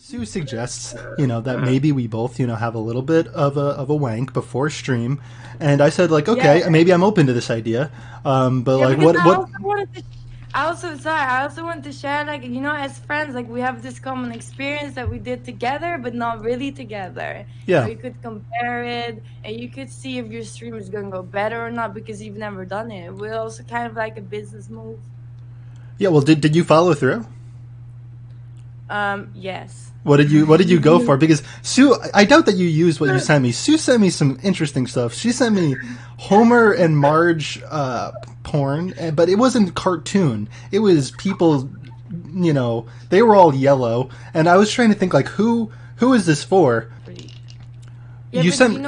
Sue suggests, that maybe we both, have a little bit of a wank before stream, and I said like, Yeah, okay, maybe I'm open to this idea, but yeah, like, because what? I also want to share, like, as friends, like, we have this common experience that we did together, but not really together. Yeah, You could compare it, and you could see if your stream is going to go better or not because you've never done it. We're also kind of like a business move. yeah. Well, did you follow through? Yes. What did you go for? Because Sue, I doubt that you used what you sent me. Sue sent me some interesting stuff. She sent me Homer and Marge porn, but it wasn't cartoon. It was people, they were all yellow, and I was trying to think like who is this for? Pretty. Yeah, You but sent,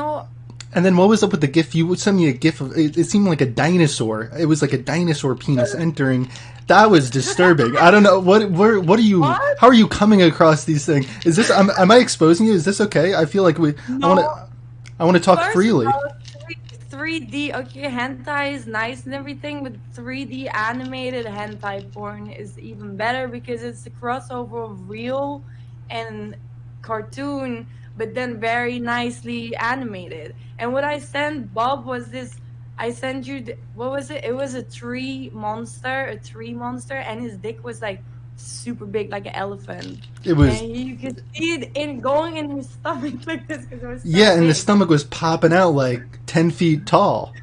and then what was up with the GIF? You would send me a GIF of it seemed like a dinosaur. It was like a dinosaur penis entering. That was disturbing. I don't know what are you? what? How are you coming across these things? Is this? Am I exposing you? Is this okay? I feel like I want No. to. I want to talk First of freely. all, 3D, okay, hentai is nice and everything, but 3D animated hentai porn is even better because it's a crossover of real and cartoon, but then very nicely animated. And what I sent Bob was this. I sent you what was it? It was a tree monster, and his dick was like super big, like an elephant, It was, and you could see it in going in his stomach like this because it was so yeah, and the big. stomach was popping out like 10 feet tall.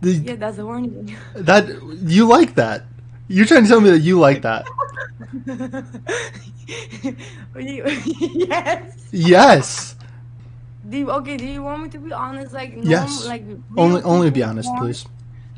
The, Yeah, that's horny. that you like that? You're trying to tell me that you like that? Yes. Yes. Do you want me to be honest? Like Yes. like real Only be people honest, porn. please.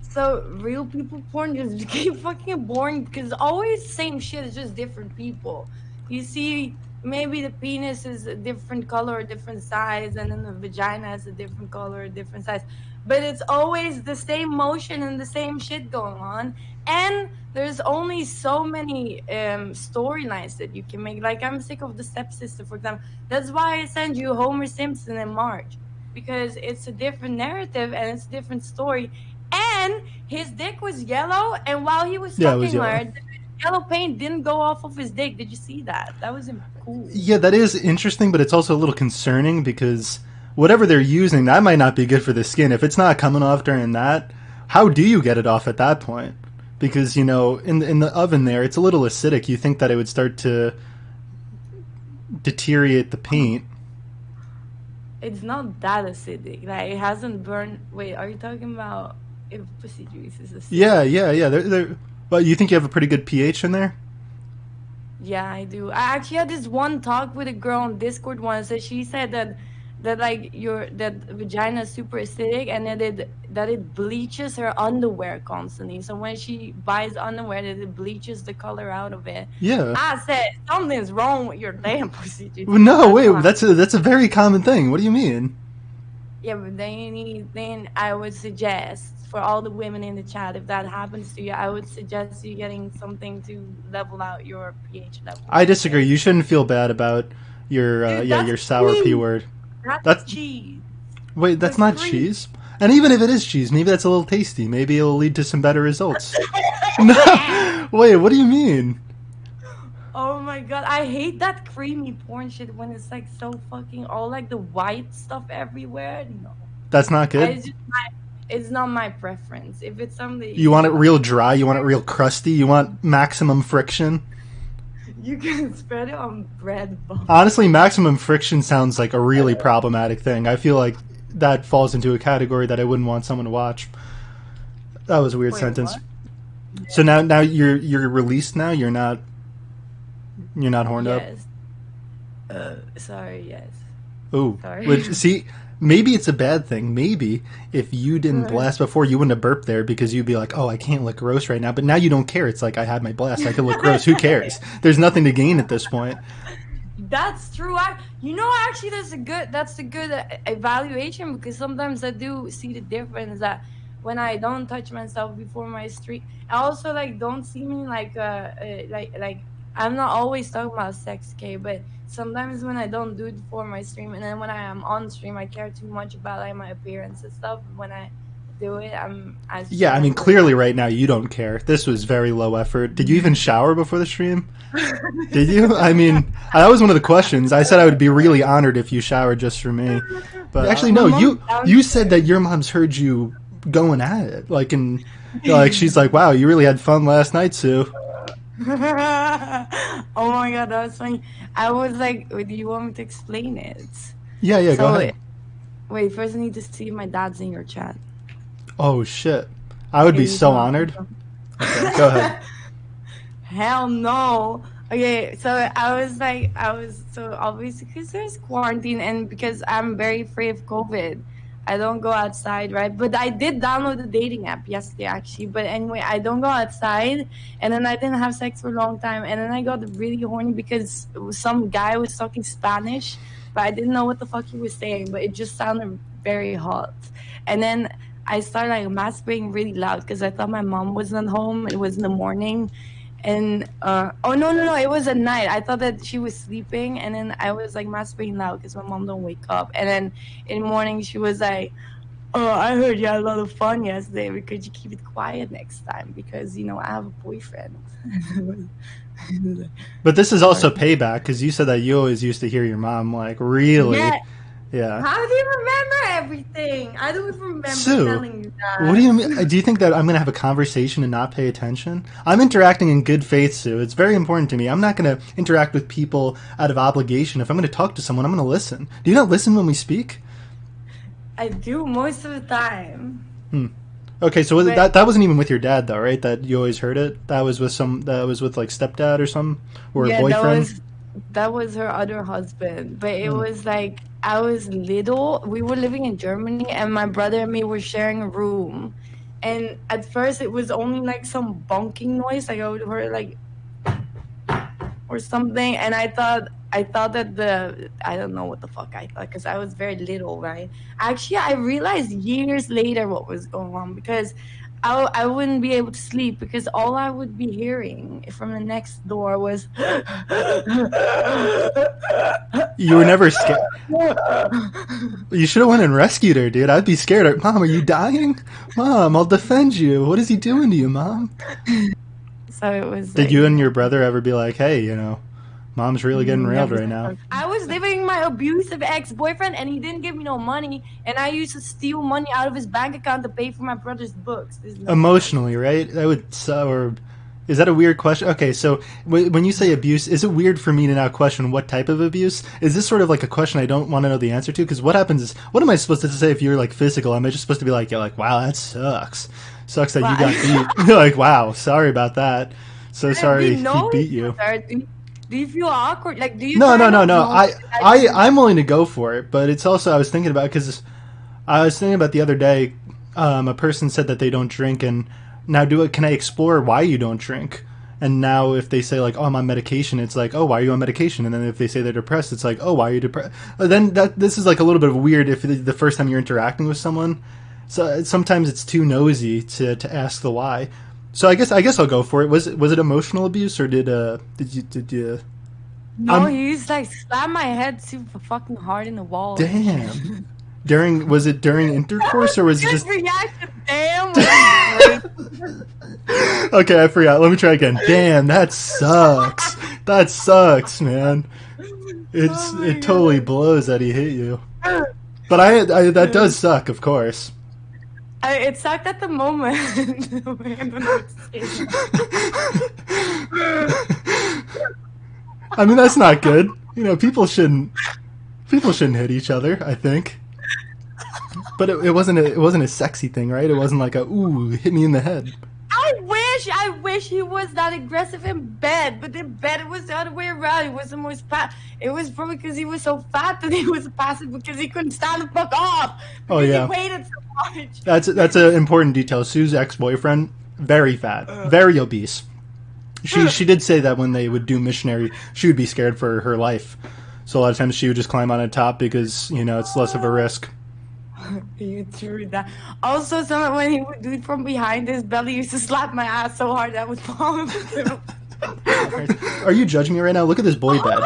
So real people porn just became fucking boring because it's always the same shit. It's just different people. You see, maybe the penis is a different color, a different size, and then the vagina is a different color, a different size. But it's always the same motion and the same shit going on. And there's only so many storylines that you can make. Like, I'm sick of the stepsister, for example. That's why I send you Homer Simpson and Marge, because it's a different narrative and it's a different story. And his dick was yellow, and while he was Yeah, it was fucking yellow. her, the yellow paint didn't go off of his dick. Did you see that? That was cool. Yeah, that is interesting, but it's also a little concerning because whatever they're using, that might not be good for the skin. If it's not coming off during that, how do you get it off at that point? Because in the oven there, it's a little acidic. You think that it would start to deteriorate the paint. It's not that acidic. Like, it hasn't burned. Wait, are you talking about if pussy juice is Yeah, acidic? yeah, yeah. But you think you have a pretty good pH in there? Yeah, I do. I actually had this one talk with a girl on Discord once that she said that like your that vagina is super acidic and that it bleaches her underwear constantly. So when she buys underwear, that it bleaches the color out of it. Yeah. I said something's wrong with your damn pussy juice Well, because no, that's wait. not. That's a very common thing. What do you mean? Yeah, but then I would suggest for all the women in the chat, if that happens to you, I would suggest you getting something to level out your pH level I disagree. because You shouldn't feel bad about your dude, yeah, that's your sour p cheese. word. That's That's cheese. Wait, that's That's not cream. cheese. And even if it is cheese, maybe that's a little tasty. Maybe it'll lead to some better results. No, wait. What do you mean? Oh my god, I hate that creamy porn shit when it's like so fucking all like the white stuff everywhere. No, That's not good. it's not my preference. If it's something You want it you real dry. You want it real crusty. You want maximum friction. you can spread it on bread bump. Honestly, maximum friction sounds like a really problematic thing. I feel like that falls into a category that I wouldn't want someone to watch. That was a weird Wait, sentence. what? So now you're released now. You're not horned up. Yes. Sorry. Yes. Ooh, Sorry. which see, maybe it's a bad thing. Maybe if you didn't blast before, you wouldn't have burped there because you'd be like, "Oh, I can't look gross right now." But now you don't care. It's like I had my blast. I could look gross. Who cares? There's nothing to gain at this point. That's true. Actually, that's a good evaluation because sometimes I do see the difference that when I don't touch myself before my stream, I also like don't see me like like I'm not always talking about sex, okay, but sometimes when I don't do it before my stream, and then when I am on stream, I care too much about like my appearance and stuff. When I do it, I Yeah, I swear mean, to God. clearly right now you don't care. This was very low effort. Did you even shower before the stream? Did you? I mean, that was one of the questions. I said I would be really honored if you showered just for me. But actually, My no. mom's You said that downstairs. your mom's heard you going at it, like, and like she's like, "Wow, you really had fun last night, Sue." Oh my god, that was funny. I was like, "Wait, do you want me to explain it?" Yeah, yeah. Go So ahead. wait, first I need to see if my dad's in your chat. Oh shit, I would be Okay, he's so not. honored. Okay, go ahead. Hell no. Okay, so so obviously because there's quarantine and because I'm very afraid of COVID, I don't go outside, right? But I did download the dating app yesterday, actually. But anyway, I don't go outside, and then I didn't have sex for a long time, and then I got really horny because some guy was talking Spanish, but I didn't know what the fuck he was saying, but it just sounded very hot. And then I started like masturbating really loud because I thought my mom wasn't home. It was in the morning, and oh no, it was at night. I thought that she was sleeping, and then I was like masturbating loud because my mom don't wake up. And then in the morning she was like, "Oh, I heard you had a lot of fun yesterday, but could you keep it quiet next time, because I have a boyfriend." But this is also Sorry. payback because you said that you always used to hear your mom like really. Yeah. Yeah. How do you remember everything? I don't even remember Sue, telling you what do you that. mean? Do you think that I'm going to have a conversation and not pay attention? I'm interacting in good faith, Sue. It's very important to me. I'm not going to interact with people out of obligation. If I'm going to talk to someone, I'm going to listen. Do you not listen when we speak? I do most of the time. Hmm. Okay, so But that wasn't even with your dad though, right? That you always heard it. That was with that was with like stepdad or some or a yeah, boyfriend. that was her other husband. But it Hmm. was like I was little. We were living in Germany, and my brother and me were sharing a room. And at first, it was only like some bonking noise, like I would hear like or something. And I thought that I don't know what the fuck I thought because I was very little, right? Actually, I realized years later what was going on because I wouldn't be able to sleep because all I would be hearing from the next door was You were never scared. You should have went and rescued her, dude. I'd be scared. Mom, are you dying? Mom, I'll defend you. What is he doing to you, Mom? so it was Did like, you and your brother ever be like, hey, Mom's really getting railed never right now? said. I was living my abusive ex-boyfriend and he didn't give me no money, and I used to steal money out of his bank account to pay for my brother's books. There's no fucking Emotionally, right? That would or is that a weird question? Okay, so when you say abuse, is it weird for me to now question what type of abuse? Is this sort of like a question I don't want to know the answer to? Because what happens is, what am I supposed to say if you're like physical? Am I just supposed to be like, yeah, like, wow, that sucks. Sucks that you got beat. You're like, wow, sorry about that. So we sorry he know beat each you. other. Do you feel awkward? Like, do you No, no, kind no, of no. know that I'm willing to go for it, but it's also I was thinking about because I was thinking about the other day. A person said that they don't drink, and now can I explore why you don't drink? And now if they say like, oh, I'm on medication, it's like, oh, why are you on medication? And then if they say they're depressed, it's like, oh, why are you depressed? Then this is like a little bit of weird if the first time you're interacting with someone. So sometimes it's too nosy to ask the why. So I guess I'll go for it. Was it emotional abuse or did you? no, I'm he used to like slap my head super fucking hard in the wall and damn. shit. Was it during intercourse or was it Good just reaction. Damn, was great. okay, I forgot. Let me try again. Damn, that sucks. That sucks, man. Oh my It totally god. blows that he hit you. But I that does suck, of course. It sucked at the moment. I don't know what to say I mean, that's not good. People shouldn't hit each other, I think. But it wasn't a sexy thing, right? It wasn't like a ooh, hit me in the head. I wish he was that aggressive in bed, but in bed it was the other way around. He was the most It was probably because he was so fat that he was passive because he couldn't stand the fuck off Oh because he yeah. waited so much. That's an important detail. Sue's ex-boyfriend, very fat, very obese. She did say that when they would do missionary, she would be scared for her life. So a lot of times she would just climb on a top because it's less of a risk. You threw that. Also, when he would do it from behind his belly, he used to slap my ass so hard that would fall. Are you judging me right now? Look at this boy bed.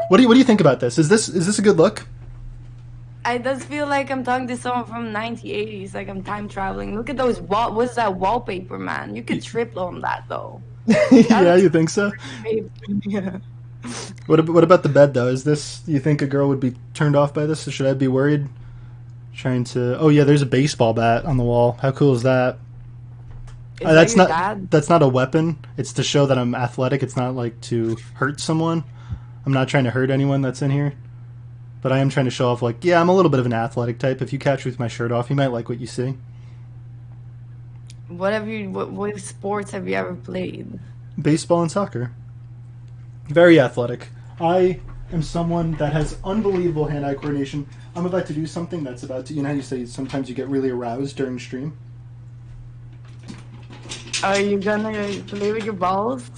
What do you think about this? Is this a good look? I just feel like I'm talking to someone from 1980s, like I'm time traveling. Look at those what's that wallpaper, man? You could triple on that though. That Yeah, looks you think so? great. Yeah. What about the bed though? Is this, you think a girl would be turned off by this? Or should I be worried? Trying to. Oh yeah, there's a baseball bat on the wall. How cool is that? Is that That's your not dad? that's not a weapon. It's to show that I'm athletic. It's not like to hurt someone. I'm not trying to hurt anyone that's in here. But I am trying to show off, like, yeah, I'm a little bit of an athletic type. If you catch me with my shirt off, you might like what you see. What sports have you ever played? Baseball and soccer. Very athletic. I am someone that has unbelievable hand-eye coordination. I'm about to do something that's about to, you know how you say sometimes you get really aroused during stream? Are you gonna play with your balls?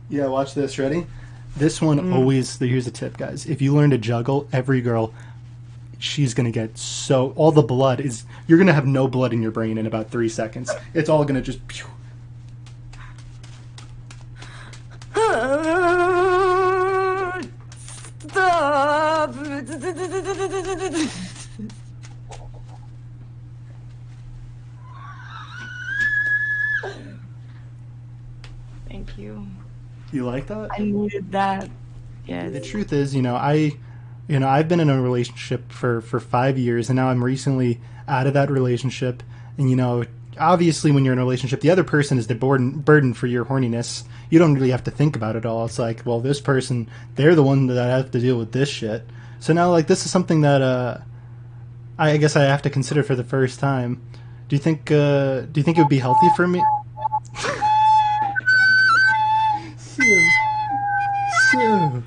Yeah, watch this. Ready? This one always, here's a tip, guys. If you learn to juggle, every girl, she's going to get so, all the blood is, you're going to have no blood in your brain in about 3 seconds. It's all going to just, pew. Stop. Thank you. You like that? I needed that. Yes. The truth is, I've been in a relationship for 5 years, and now I'm recently out of that relationship. And obviously, when you're in a relationship, the other person is the burden for your horniness. You don't really have to think about it all. It's like, well, this person, they're the one that I have to deal with this shit. So now, like, this is something that I guess I have to consider for the first time. Do you think it would be healthy for me? So.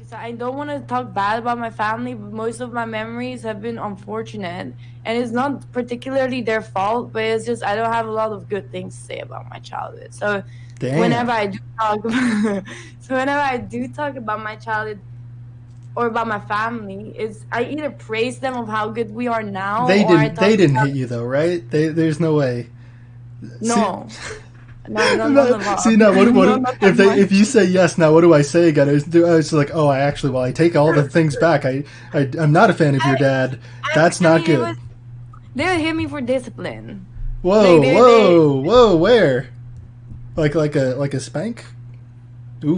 So I don't want to talk bad about my family, but most of my memories have been unfortunate. And it's not particularly their fault, but it's just I don't have a lot of good things to say about my childhood. So Damn. whenever I do talk whenever I do talk about my childhood or about my family, is I either praise them of how good we are now, They or I didn't. talk They didn't about, hit you though, right? There's no way. no. See, No, none no, of us. see now, No, what not that if much. if you say yes now? What do I say again? I was like, oh, I take all the things back. I'm not a fan of your dad. That's I not mean, good. they would hit me for discipline. Whoa, Like whoa, where? Like a spank? Ooh,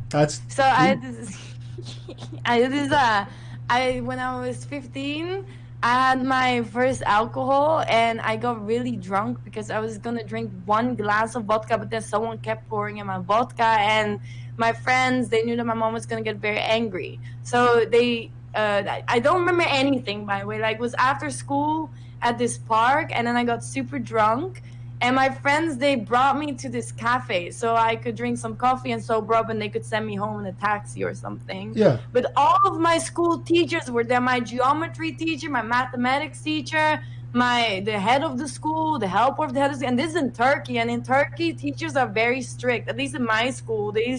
that's. So I had this, I did this. I when I was 15, I had my first alcohol, and I got really drunk because I was gonna drink one glass of vodka, but then someone kept pouring in my vodka, and my friends, they knew that my mom was gonna get very angry, so they. I don't remember anything, by the way. Like, it was after school at this park, and then I got super drunk. And my friends, they brought me to this cafe so I could drink some coffee and sober up, and they could send me home in a taxi or something. Yeah. But all of my school teachers were there. My geometry teacher, my mathematics teacher, the head of the school, the helper of the head of the school. And this is in Turkey. And in Turkey, teachers are very strict. At least in my school, they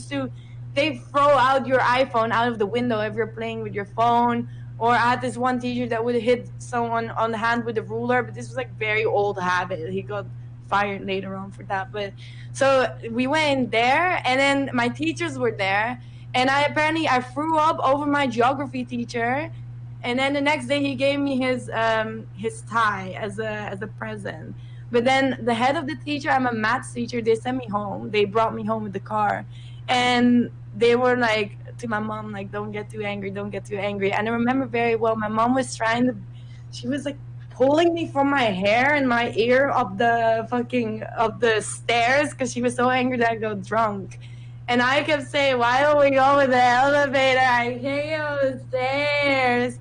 throw out your iPhone out of the window if you're playing with your phone. Or I had this one teacher that would hit someone on the hand with a ruler, but this was like very old habit. He got fired later on for that. But so we went in there, and then my teachers were there, and I threw up over my geography teacher, and then the next day he gave me his tie as a present. But then the head of the teacher, I'm a maths teacher, they sent me home. They brought me home with the car, and they were like to my mom, like, don't get too angry, don't get too angry. And I remember very well, my mom was she was like pulling me from my hair and my ear up the stairs because she was so angry that I got drunk. And I kept saying, why don't we go with the elevator? I can't go up the stairs.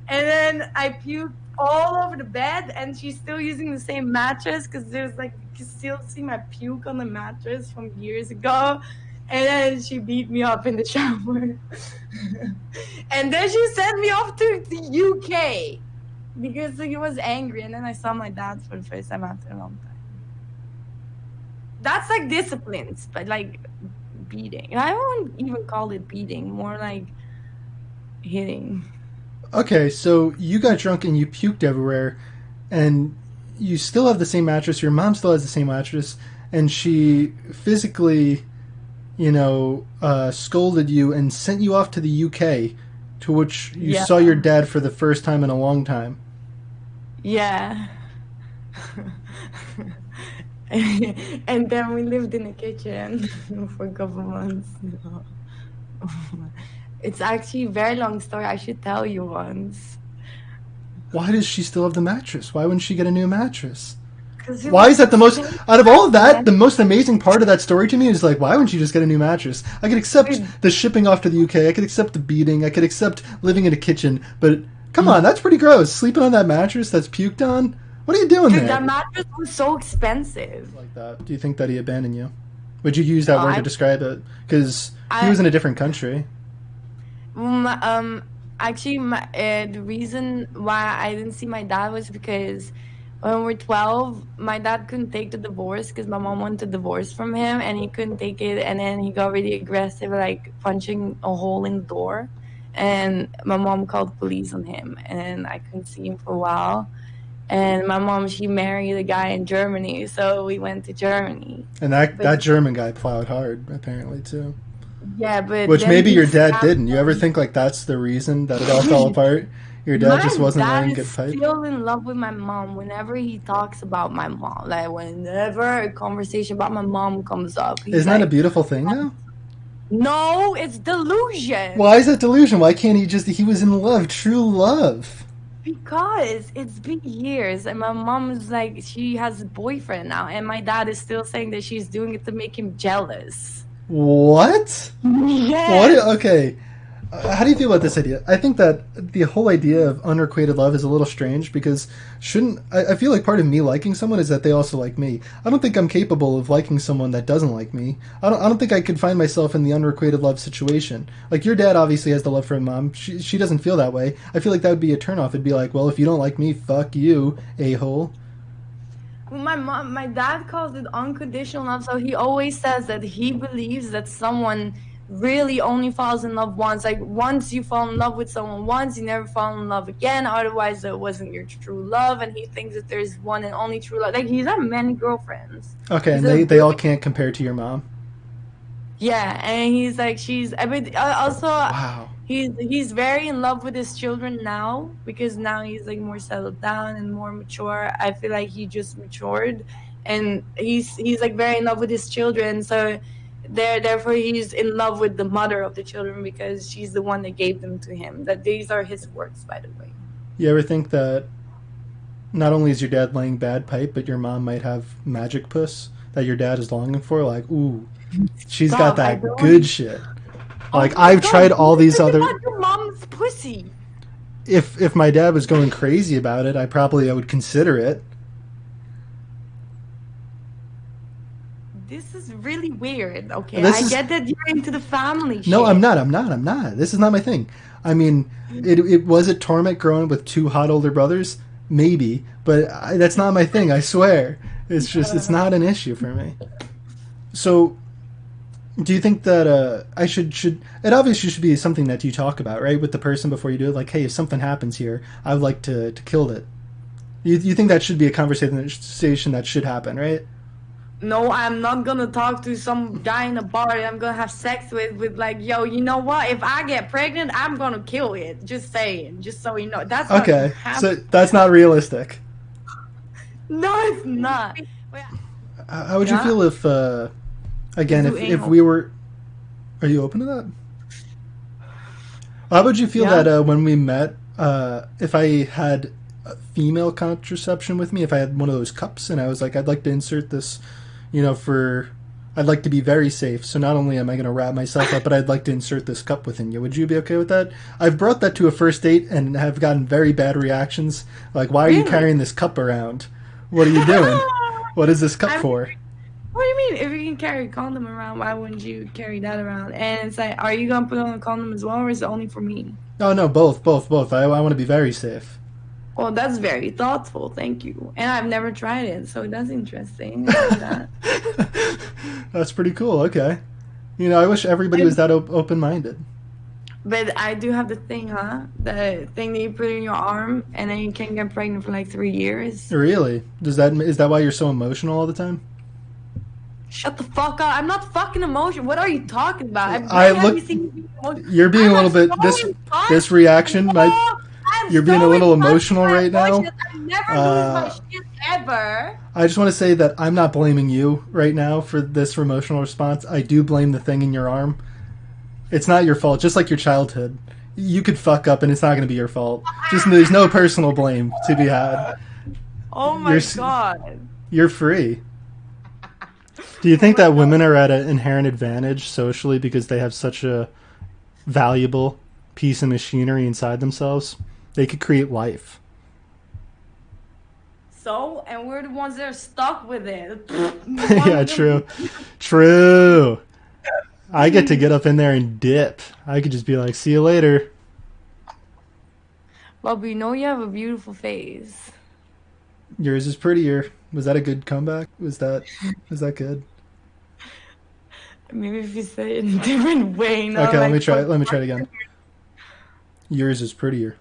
And then I puked all over the bed, and she's still using the same mattress because there's like, you can still see my puke on the mattress from years ago. And then she beat me up in the shower. And then she sent me off to the UK. because he was angry, and then I saw my dad for the first time after a long time. That's like disciplines, but like beating. I won't even call it beating, more like hitting. Okay, so you got drunk and you puked everywhere, and you still have the same mattress. Your mom still has the same mattress, and she physically, scolded you and sent you off to the UK, to which you Yeah, saw your dad for the first time in a long time. yeah. And then we lived in the kitchen for a couple months. It's actually a very long story. I should tell you once. Why does she still have the mattress? Why wouldn't she get a new mattress? Because it Why was is that the most expensive out of all of that? then. The most amazing part of that story to me is like, why wouldn't you just get a new mattress? I could accept Dude, the shipping off to the UK. I could accept the beating. I could accept living in a kitchen. But come on, that's pretty gross. Sleeping on that mattress that's puked on. What are you doing dude, there? that mattress was so expensive. Like that. Do you think that he abandoned you? Would you use that word to I, describe it? Because he I, was in a different country. mm, actually, the reason why I didn't see my dad was because when we were 12, my dad couldn't take the divorce because my mom wanted to divorce from him, and he couldn't take it. And then he got really aggressive, like punching a hole in the door. And my mom called police on him, and I couldn't see him for a while. And my mom, she married a guy in Germany, so we went to Germany. And that But German guy plowed hard, apparently, too. yeah, but Which then maybe he your dad stabbed didn't. You ever him. think like that's the reason that it all fell apart? Your dad just My wasn't dad laying is good pipe? still in love with my mom whenever he talks about my mom. Like whenever a conversation about my mom comes up, he's Isn't that a like, beautiful thing, though? "No, it's Why delusion." is that delusion? Why can't he just? He was in love, true love. Because it's been years, and my mom's like, she has a boyfriend now, and my dad is still saying that she's doing it to make him jealous. What? What? Yes. Okay. How do you feel about this idea? I think that the whole idea of unrequited love is a little strange because I feel like part of me liking someone is that they also like me. I don't think I'm capable of liking someone that doesn't like me. I don't think I could find myself in the unrequited love situation. Like your dad obviously has the love for his mom. She doesn't feel that way. I feel like that would be a turnoff. It'd be like, well, if you don't like me, fuck you, a hole. My dad calls it unconditional love. So he always says that he believes that someone really only falls in love once. Like once you fall in love with someone once, you never fall in love again. Otherwise, it wasn't your true love. And he thinks that there's one and only true love. Like he's had many girlfriends. Okay, He's and a they really all can't compare to your mom. yeah, and he's like she's. I mean, also Wow. he's very in love with his children now because now he's like more settled down and more mature. I feel like he just matured, and he's like very in love with his children. So therefore he's in love with the mother of the children because she's the one that gave them to him. That these are his words, by the way. You ever think that not only is your dad laying bad pipe, but your mom might have magic puss that your dad is longing for? Like, ooh, she's got Stop! I that don't. good shit. Oh Like my I've god! tried all You these think other. about your mom's pussy. If my dad was going crazy about it, I would consider it. This is really weird. Okay, This I is get that you're into the family no, I'm shit. not. I'm not. I'm not. This is not my thing. I mean, it was a torment growing with two hot older brothers, maybe, but that's not my thing. I swear, it's not an issue for me. So do you think that I should it obviously should be something that you talk about, right, with the person before you do it? Like, hey, if something happens here, I would like to kill it. You think that should be a conversation that should happen, right? No, I'm not gonna talk to some guy in a bar that I'm gonna have sex with like, yo, you know what? If I get pregnant, I'm gonna kill it. Just saying, just so you know, that's not gonna Okay, happen. so that's not realistic. No, it's not. Wait, How would you yeah, feel if, again, do if anal. we were? Are you open to that? How would you feel Yeah. that when we met, if I had female contraception with me, if I had one of those cups, and I was like, I'd like to insert this, for I'd like to be very safe. So not only am I going to wrap myself up, but I'd like to insert this cup within you. Would you be okay with that? I've brought that to a first date and have gotten very bad reactions. Like, why are you Really? carrying this cup around? What are you doing? What is this cup I mean, for? what do you mean? If you can carry a condom around, why wouldn't you carry that around? And it's like, are you gonna put on a condom as well, or is it only for me? Oh no, both. I want to be very safe. Well, that's very thoughtful. Thank you. And I've never tried it, so that's interesting. I like that. That's pretty cool. Okay. You know, I wish everybody was And, that open minded. but I do have the thing, huh? The thing that you put in your arm, and then you can get pregnant for like 3 years. Really? Is that why you're so emotional all the time? Shut the fuck up! I'm not fucking emotional. What are you talking about? I When have look. you seen me emotional? You're being a I'm little a bit so this reaction. impartial. I'm You're being a so little impartial emotional with right my now. emotions. I never lose my Uh, shit ever. I just want to say that I'm not blaming you right now for this emotional response. I do blame the thing in your arm. It's not your fault. Just like your childhood, you could fuck up, and it's not going to be your fault. Just there's no personal blame to be had. Oh You're my god. you're free. Do you Oh think my that god. women are at an inherent advantage socially because they have such a valuable piece of machinery inside themselves? They could create life. So, and we're the ones that are stuck with it. One Yeah, of true. them. True. I get to get up in there and dip. I could just be like, see you later. But we know you have a beautiful face. Yours is prettier. Was that a good comeback? Was that good? Maybe if you say it in a different way, not Okay, let me like try. fuck. Let me try it again. Yours is prettier.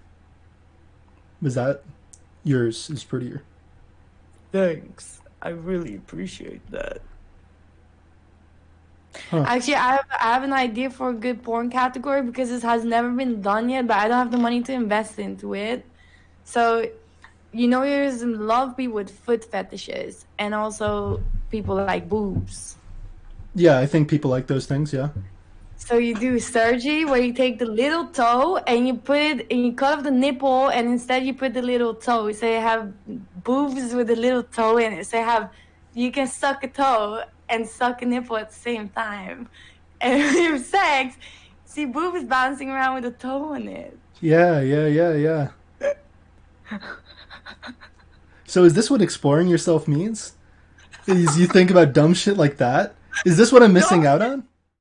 Was that yours is prettier? Thanks. I really appreciate that. Huh. Actually, I have an idea for a good porn category because this has never been done yet, but I don't have the money to invest into it. So, there's a lot of people with foot fetishes and also people like boobs. Yeah, I think people like those things. Yeah. So you do surgery where you take the little toe and you put it and you cut off the nipple and instead you put the little toe. So you have boobs with a little toe in it. So you can suck a toe and suck a nipple at the same time. And when you have sex, see boobs bouncing around with a toe in it. Yeah. Yeah. Yeah. Yeah. So is this what exploring yourself means? Is you think about dumb shit like that? Is this what I'm No, missing out on?